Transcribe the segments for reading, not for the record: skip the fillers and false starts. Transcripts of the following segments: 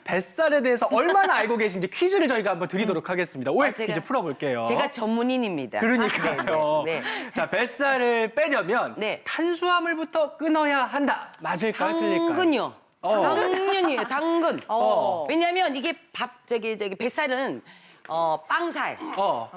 뱃살에 대해서 얼마나 알고 계신지 퀴즈를 저희가 한번 드리도록 하겠습니다. OX 퀴즈 풀어볼게요. 제가 전문인입니다. 그러니까요. 네. 자, 뱃살을 빼려면 네. 탄수화물부터 끊어야 한다. 맞을까요? 틀릴까요? 당근요. 당연이에요, 당근. 왜냐면 이게 저기 뱃살은 빵살,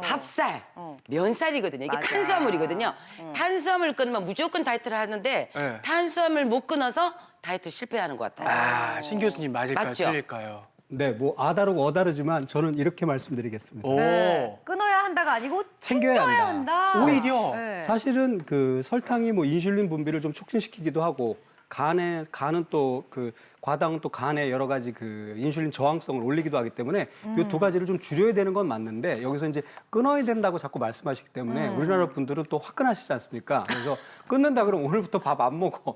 밥살, 면살이거든요. 이게 맞아. 탄수화물이거든요. 탄수화물 끊으면 무조건 다이어트를 하는데 네. 탄수화물 못 끊어서 다이어트 실패하는 것 같아요. 아, 신 교수님 맞을까요? 맞죠? 틀릴까요? 네, 뭐 아다르고 어다르지만 저는 이렇게 말씀드리겠습니다. 오. 네. 끊어야 한다가 아니고 챙겨야 한다. 한다. 오히려. 네. 사실은 그 설탕이 뭐 인슐린 분비를 좀 촉진시키기도 하고 간은 또 그 과당은 또 간에 여러 가지 그 인슐린 저항성을 올리기도 하기 때문에 이 두 가지를 좀 줄여야 되는 건 맞는데 여기서 이제 끊어야 된다고 자꾸 말씀하시기 때문에 우리나라 분들은 또 화끈하시지 않습니까? 그래서 끊는다 그러면 오늘부터 밥 안 먹어.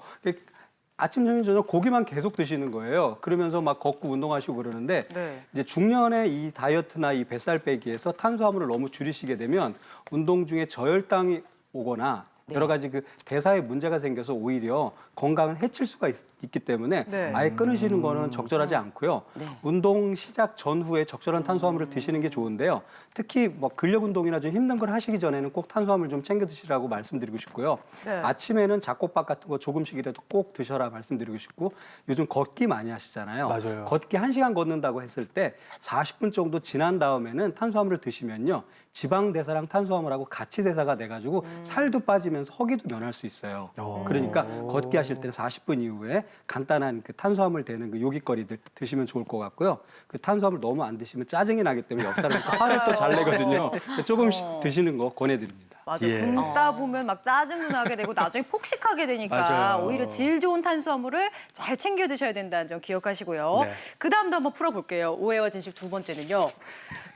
아침, 점심, 저녁 고기만 계속 드시는 거예요. 그러면서 막 걷고 운동하시고 그러는데 네. 이제 중년에 이 다이어트나 이 뱃살 빼기에서 탄수화물을 너무 줄이시게 되면 운동 중에 저혈당이 오거나 여러 가지 그 대사에 문제가 생겨서 오히려 건강을 해칠 수가 있기 때문에 네. 아예 끊으시는 거는 적절하지 않고요. 운동 시작 전후에 적절한 탄수화물을 드시는 게 좋은데요. 특히 뭐 근력 운동이나 좀 힘든 걸 하시기 전에는 꼭 탄수화물 좀 챙겨 드시라고 말씀드리고 싶고요. 네. 아침에는 잡곡밥 같은 거 조금씩이라도 꼭 드셔라 말씀드리고 싶고 요즘 걷기 많이 하시잖아요. 맞아요. 걷기 1시간 걷는다고 했을 때 40분 정도 지난 다음에는 탄수화물을 드시면요. 지방 대사랑 탄수화물하고 같이 대사가 돼가지고 살도 빠지면서 허기도 면할 수 있어요. 그러니까 걷기 하실 때는 40분 이후에 간단한 그 탄수화물 되는 그 요깃거리들 드시면 좋을 것 같고요. 그 탄수화물 너무 안 드시면 짜증이 나기 때문에 옆 사람한테 화를 또 잘 내거든요. 조금씩 드시는 거 권해드립니다. 맞아. 예. 굶다 보면 막 짜증도 나게 되고 나중에 폭식하게 되니까 맞아요. 오히려 질 좋은 탄수화물을 잘 챙겨 드셔야 된다는 점 기억하시고요. 네. 그다음도 한번 풀어볼게요. 오해와 진실 두 번째는요.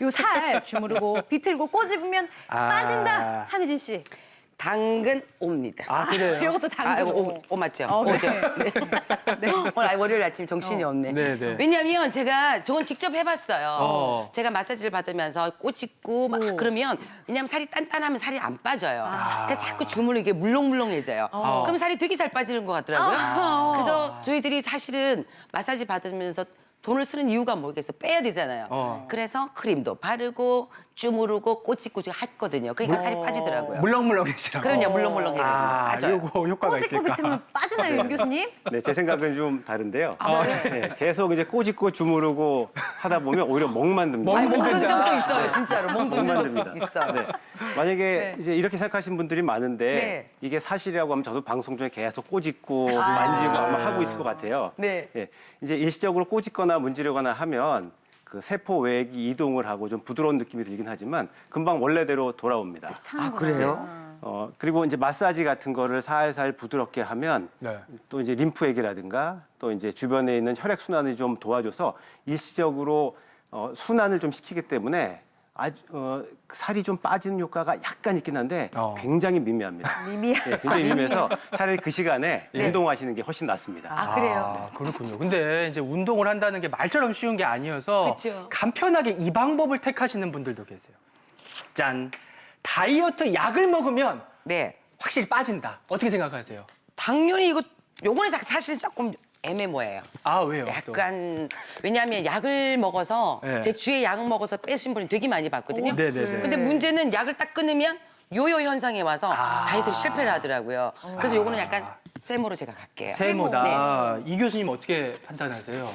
요 살 주무르고 비틀고 꼬집으면 빠진다. 한혜진 씨. 당근 옵니다. 아, 그래요? 이것도 당근 오 맞죠? 네. 오죠. 네. 오늘 월요일 아침 정신이 없네. 네, 네. 왜냐하면 제가 저건 직접 해봤어요. 어. 제가 마사지를 받으면서 꼬집고 막 그러면 왜냐하면 살이 단단하면 살이 안 빠져요. 그러니까 자꾸 주물르게 물렁물렁해져요. 그럼 살이 되게 잘 빠지는 것 같더라고요. 그래서 저희들이 사실은 마사지 받으면서 돈을 쓰는 이유가 뭐겠어? 빼야 되잖아요. 그래서 크림도 바르고 주무르고 꼬집꼬집 했거든요. 그러니까 살이 빠지더라고요. 물렁물렁해지라고. 그럼요, 물렁물렁해요. 아, 맞아요. 요거 효과가 꼬집고 있을까? 비틀면 빠지나요, 윤 교수님? 네, 제 생각은 좀 다른데요. 네. 네, 계속 이제 꼬집고 주무르고 하다 보면 오히려 멍만 듭니다. 아니, 멍든 적도 있어요, 진짜로. 멍든 멍만 적도 듭니다. 있어요. 네. 만약에 네. 이제 이렇게 생각하시는 분들이 많은데 네. 이게 사실이라고 하면 저도 방송 중에 계속 꼬집고 만지고 아마 하고 있을 것 같아요. 네. 예, 이제 일시적으로 꼬집거나 문지르거나 하면 그 세포 외액이 이동을 하고 좀 부드러운 느낌이 들긴 하지만 금방 원래대로 돌아옵니다. 차는 것 그래요? 같아요. 그리고 이제 마사지 같은 거를 살살 부드럽게 하면 네. 또 이제 림프액이라든가 또 이제 주변에 있는 혈액 순환을 좀 도와줘서 일시적으로 순환을 좀 시키기 때문에 아주 살이 좀 빠지는 효과가 약간 있긴 한데 굉장히 미미합니다. 네, 굉장히 미미해서 차라리 그 시간에 운동하시는 게 훨씬 낫습니다. 아, 그래요? 아, 그렇군요. 근데 이제 운동을 한다는 게 말처럼 쉬운 게 아니어서 그쵸. 간편하게 이 방법을 택하시는 분들도 계세요. 짠. 다이어트 약을 먹으면 네. 확실히 빠진다. 어떻게 생각하세요? 당연히 요거는 사실 조금 애매모호해요. 아, 왜요? 약간 왜냐하면 약을 먹어서 네. 제 주에 약 먹어서 빼신 분이 되게 많이 봤거든요. 네네네. 근데 문제는 약을 딱 끊으면 요요 현상에 와서 다이어트를 실패를 하더라고요. 그래서 요거는 약간 세모로 제가 갈게요. 세모다. 이 교수님 어떻게 판단하세요?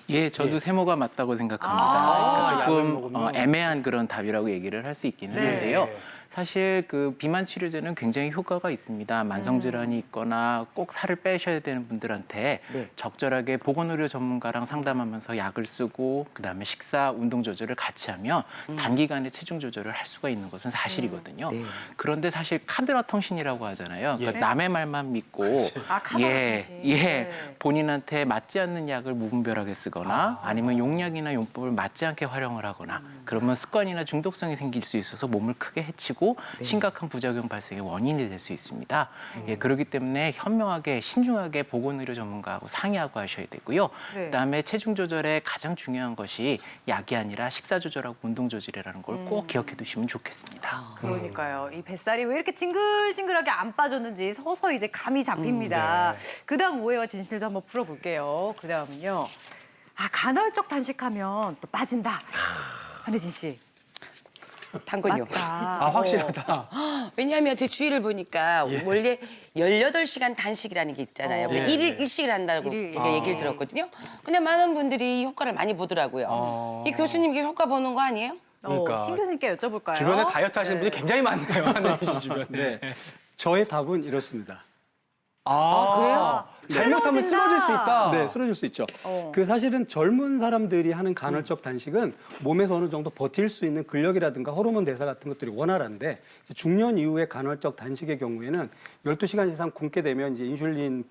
예, 저도 세모가 맞다고 생각합니다. 약을 그러니까 조금 먹으면. 애매한 그런 답이라고 얘기를 할 수 있긴 하는데요. 사실 그 비만 치료제는 굉장히 효과가 있습니다. 만성 질환이 있거나 꼭 살을 빼셔야 되는 분들한테 적절하게 보건의료 전문가랑 상담하면서 약을 쓰고 그다음에 식사, 운동 조절을 같이 하면 단기간에 체중 조절을 할 수가 있는 것은 사실이거든요. 그런데 사실 카드라 텅신이라고 하잖아요. 그러니까 남의 말만 믿고 본인한테 맞지 않는 약을 무분별하게 쓰거나 아니면 용약이나 용법을 맞지 않게 활용을 하거나 그러면 습관이나 중독성이 생길 수 있어서 몸을 크게 해치고 심각한 부작용 발생의 원인이 될 수 있습니다. 예, 그렇기 때문에 현명하게 신중하게 보건의료 전문가하고 상의하고 하셔야 되고요. 네. 그다음에 체중 조절에 가장 중요한 것이 약이 아니라 식사 조절하고 운동 조절이라는 걸 꼭 기억해 두시면 좋겠습니다. 그러니까요. 이 뱃살이 왜 이렇게 징글징글하게 안 빠졌는지 서서히 이제 감이 잡힙니다. 그다음 오해와 진실도 한번 풀어볼게요. 그다음은요. 간헐적 단식하면 또 빠진다. 한혜진 씨. 당근요. 맞다. 확실하다. 왜냐하면 제 주위를 보니까 원래 18시간 단식이라는 게 있잖아요. 예. 일일식을 한다고 일일 제가 얘기를 들었거든요. 근데 많은 분들이 효과를 많이 보더라고요. 이 교수님 이게 효과 보는 거 아니에요? 그러니까. 신 교수님께 여쭤볼까요? 주변에 다이어트 하시는 분이 굉장히 많네요. 한혜진 씨 주변에. 네. 저의 답은 이렇습니다. 그래요? 잘못하면 쓰러질 수 있다. 네, 쓰러질 수 있죠. 그 사실은 젊은 사람들이 하는 간헐적 단식은 몸에서 어느 정도 버틸 수 있는 근력이라든가 호르몬 대사 같은 것들이 원활한데 중년 이후에 간헐적 단식의 경우에는 12시간 이상 굶게 되면 이제 인슐린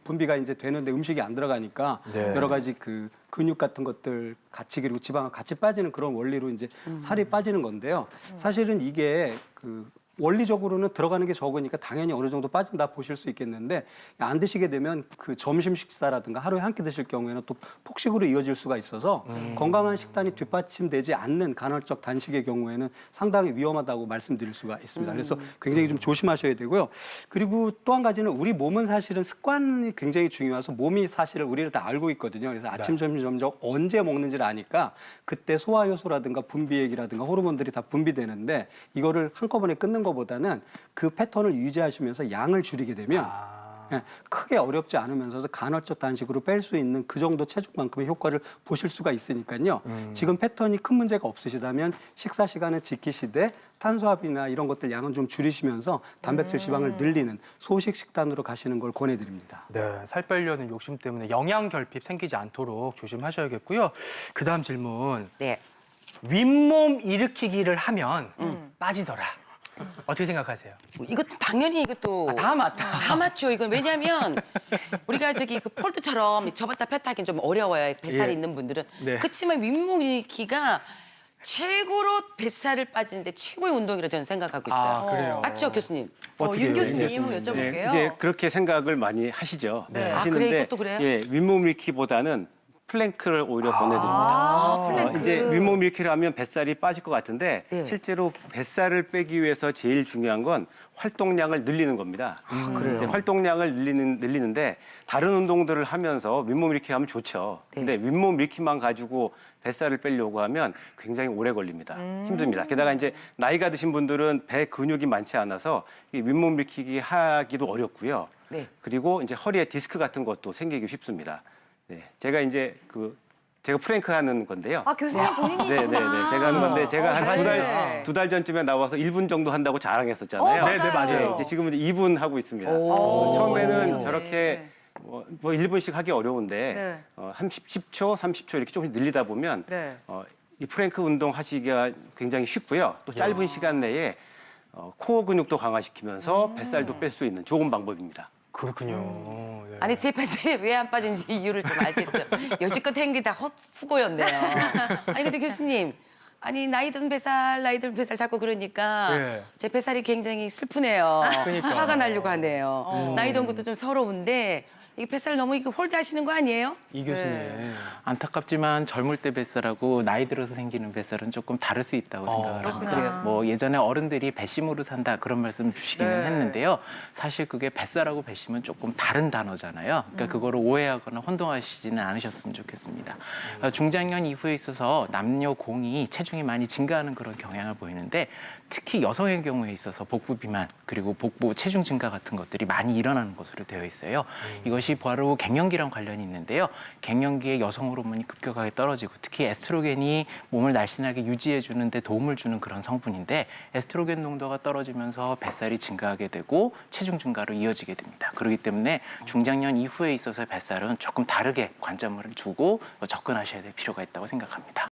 분비가 이제 되는데 음식이 안 들어가니까 네. 여러 가지 그 근육 같은 것들 같이 그리고 지방이 같이 빠지는 그런 원리로 이제 살이 빠지는 건데요. 사실은 이게 그 원리적으로는 들어가는 게 적으니까 당연히 어느 정도 빠진다 보실 수 있겠는데 안 드시게 되면 그 점심 식사라든가 하루에 한 끼 드실 경우에는 또 폭식으로 이어질 수가 있어서 건강한 식단이 뒷받침되지 않는 간헐적 단식의 경우에는 상당히 위험하다고 말씀드릴 수가 있습니다. 그래서 굉장히 좀 조심하셔야 되고요. 그리고 또 한 가지는 우리 몸은 사실은 습관이 굉장히 중요해서 몸이 사실을 우리를 다 알고 있거든요. 그래서 아침, 점심, 저녁 언제 먹는지를 아니까 그때 소화효소라든가 분비액이라든가 호르몬들이 다 분비되는데 이거를 한꺼번에 끊는 것보다는 그 패턴을 유지하시면서 양을 줄이게 되면 크게 어렵지 않으면서도 간헐적 단식으로 뺄 수 있는 그 정도 체중만큼의 효과를 보실 수가 있으니까요. 지금 패턴이 큰 문제가 없으시다면 식사 시간을 지키시되 탄수화물이나 이런 것들 양은 좀 줄이시면서 단백질 지방을 늘리는 소식 식단으로 가시는 걸 권해드립니다. 네, 살 빼려는 욕심 때문에 영양 결핍 생기지 않도록 조심하셔야겠고요. 그다음 질문. 네. 윗몸 일으키기를 하면 빠지더라. 어떻게 생각하세요? 이것도 당연히 이것도 다 맞다. 다 맞죠. 이건 왜냐하면 우리가 저기 그 폴드처럼 접었다 폈다 하기는 좀 어려워요. 뱃살이 예. 있는 분들은. 네. 그렇지만 윗몸 일으키가 최고로 뱃살을 빠지는데 최고의 운동이라고 저는 생각하고 있어요. 그래요? 맞죠, 교수님? 어떻게 윤 해요, 교수님 윤 여쭤볼게요. 예, 이제 그렇게 생각을 많이 하시죠. 네. 아, 하시는데 그래? 이것도 그래요? 예, 윗몸 일으키보다는 플랭크를 오히려 보내드립니다. 플랭크. 이제 윗몸 일으키를 하면 뱃살이 빠질 것 같은데 네. 실제로 뱃살을 빼기 위해서 제일 중요한 건 활동량을 늘리는 겁니다. 그래요? 이제 활동량을 늘리는데 다른 운동들을 하면서 윗몸 일으키 하면 좋죠. 네. 근데 윗몸 일으키만 가지고 뱃살을 빼려고 하면 굉장히 오래 걸립니다. 힘듭니다. 게다가 이제 나이가 드신 분들은 배 근육이 많지 않아서 이 윗몸 일으키기 하기도 어렵고요. 네. 그리고 이제 허리에 디스크 같은 것도 생기기 쉽습니다. 네, 제가 이제 제가 프랭크 하는 건데요. 아, 교수님 본인이시구나. 네, 제가 하는 건데 제가 한 잘하시네. 두 달 전쯤에 나와서 1분 정도 한다고 자랑했었잖아요. 네, 맞아요. 이제 지금은 이제 2분 하고 있습니다. 오. 처음에는 네. 저렇게 뭐 1분씩 하기 어려운데 네. 한 10초, 30초 이렇게 조금 늘리다 보면 네. 이 프랭크 운동 하시기가 굉장히 쉽고요. 또 짧은 시간 내에 코어 근육도 강화시키면서 뱃살도 뺄 수 있는 좋은 방법입니다. 그렇군요. 네. 아니 제 뱃살이 왜 안 빠진지 이유를 좀 알겠어요. 여지껏 한 게 다 헛수고였네요. 아니 근데 교수님, 아니 나이 든 뱃살 자꾸 그러니까 예. 제 뱃살이 굉장히 슬프네요. 그러니까. 화가 나려고 하네요. 나이 든 것도 좀 서러운데 이 뱃살 너무 이거 홀드하시는 거 아니에요? 이 교수님. 안타깝지만 젊을 때 뱃살하고 나이 들어서 생기는 뱃살은 조금 다를 수 있다고 생각을 그렇구나. 합니다. 뭐 예전에 어른들이 배심으로 산다 그런 말씀 주시기는 네. 했는데요. 사실 그게 뱃살하고 배심은 조금 다른 단어잖아요. 그러니까 그거를 오해하거나 혼동하시지는 않으셨으면 좋겠습니다. 중장년 이후에 있어서 남녀 공이 체중이 많이 증가하는 그런 경향을 보이는데 특히 여성의 경우에 있어서 복부 비만 그리고 복부 체중 증가 같은 것들이 많이 일어나는 것으로 되어 있어요. 이것이 바로 갱년기랑 관련이 있는데요. 갱년기에 여성 호르몬이 급격하게 떨어지고 특히 에스트로겐이 몸을 날씬하게 유지해 주는데 도움을 주는 그런 성분인데 에스트로겐 농도가 떨어지면서 뱃살이 증가하게 되고 체중 증가로 이어지게 됩니다. 그렇기 때문에 중장년 이후에 있어서 뱃살은 조금 다르게 관점을 두고 접근하셔야 될 필요가 있다고 생각합니다.